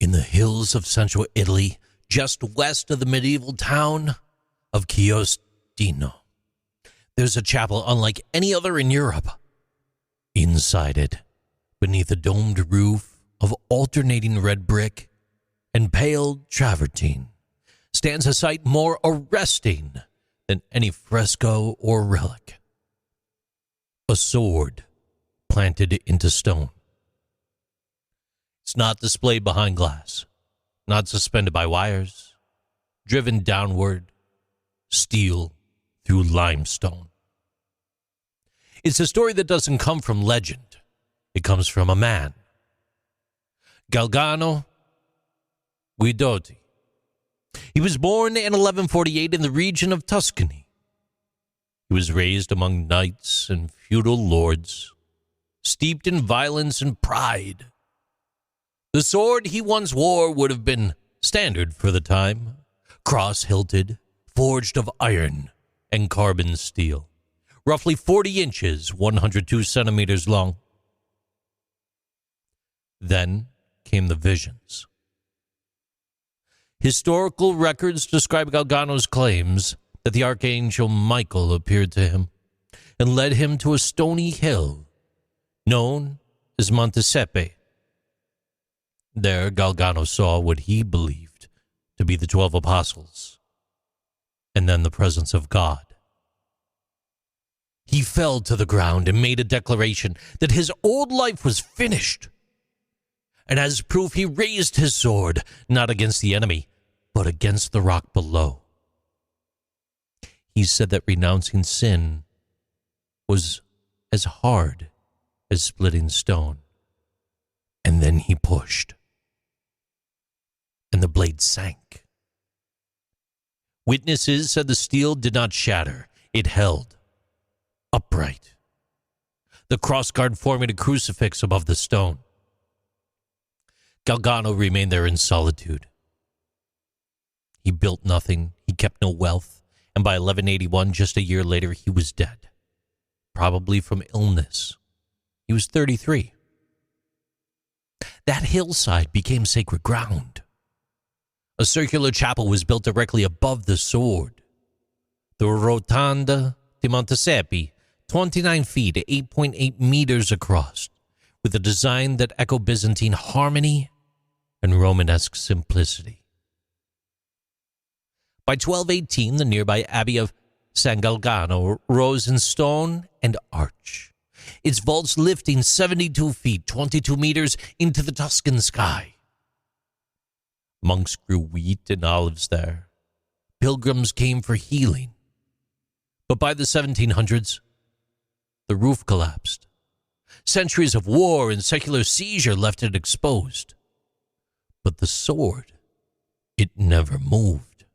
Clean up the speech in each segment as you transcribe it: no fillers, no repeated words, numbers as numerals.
In the hills of central Italy, just west of the medieval town of Chiostino, there's a chapel unlike any other in Europe. Inside it, beneath a domed roof of alternating red brick and pale travertine, stands a sight more arresting than any fresco or relic. A sword planted into stone. It's not displayed behind glass, not suspended by wires, driven downward, steel through limestone. It's a story that doesn't come from legend. It comes from a man, Galgano Guidotti. He was born in 1148 in the region of Tuscany. He was raised among knights and feudal lords, steeped in violence and pride. The sword he once wore would have been standard for the time, cross-hilted, forged of iron and carbon steel, roughly 40 inches, 102 centimeters long. Then came the visions. Historical records describe Galgano's claims that the archangel Michael appeared to him and led him to a stony hill known as Monte Siepi. There, Galgano saw what he believed to be the 12 apostles, and then the presence of God. He fell to the ground and made a declaration that his old life was finished. And as proof, he raised his sword, not against the enemy, but against the rock below. He said that renouncing sin was as hard as splitting stone. And then he pushed, and the blade sank. Witnesses said the steel did not shatter. It held upright, the crossguard forming a crucifix above the stone. Galgano remained there in solitude. He built nothing, he kept no wealth, and by 1181, just a year later, he was dead, probably from illness. He was 33. That hillside became sacred ground. A circular chapel was built directly above the sword. The Rotonda di Monte Siepi, 29 feet, 8.8 meters across, with a design that echoed Byzantine harmony and Romanesque simplicity. By 1218, the nearby abbey of San Galgano rose in stone and arch, its vaults lifting 72 feet, 22 meters into the Tuscan sky. Monks grew wheat and olives there. Pilgrims came for healing. But by the 1700s, the roof collapsed. Centuries of war and secular seizure left it exposed. But the sword, it never moved.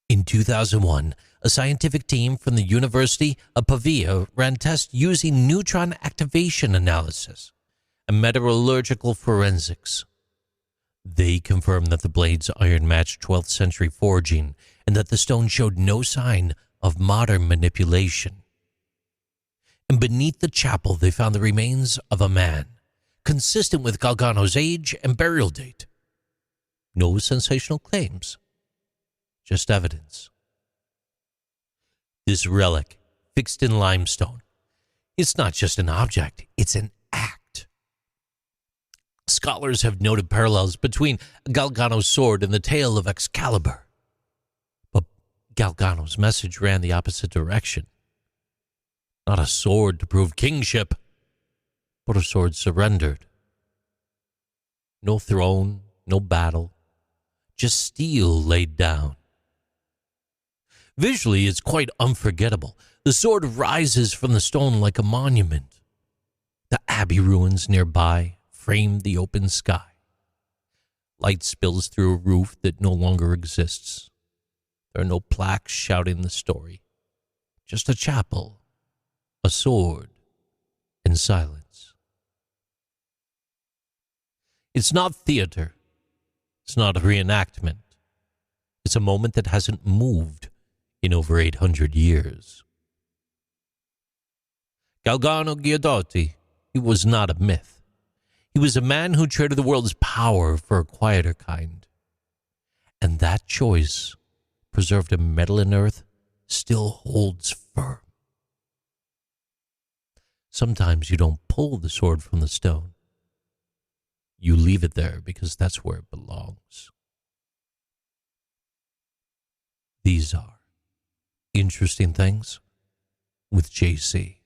In 2001, a scientific team from the University of Pavia ran tests using neutron activation analysis and metallurgical forensics. They confirmed that the blade's iron matched 12th century forging and that the stone showed no sign of modern manipulation. And beneath the chapel, they found the remains of a man, consistent with Galgano's age and burial date. No sensational claims, just evidence. This relic, fixed in limestone, it's not just an object, it's an act. Scholars have noted parallels between Galgano's sword and the tale of Excalibur. But Galgano's message ran the opposite direction. Not a sword to prove kingship, but a sword surrendered. No throne, no battle, just steel laid down. Visually, it's quite unforgettable. The sword rises from the stone like a monument. The abbey ruins nearby frame the open sky. Light spills through a roof that no longer exists. There are no plaques shouting the story. Just a chapel, a sword, and silence. It's not theater. It's not a reenactment. It's a moment that hasn't moved in over 800 years. Galgano Guidotti, he was not a myth. He was a man who traded the world's power for a quieter kind. And that choice, preserved in metal and earth, still holds firm. Sometimes you don't pull the sword from the stone. You leave it there because that's where it belongs. These are Interesting Things with JC.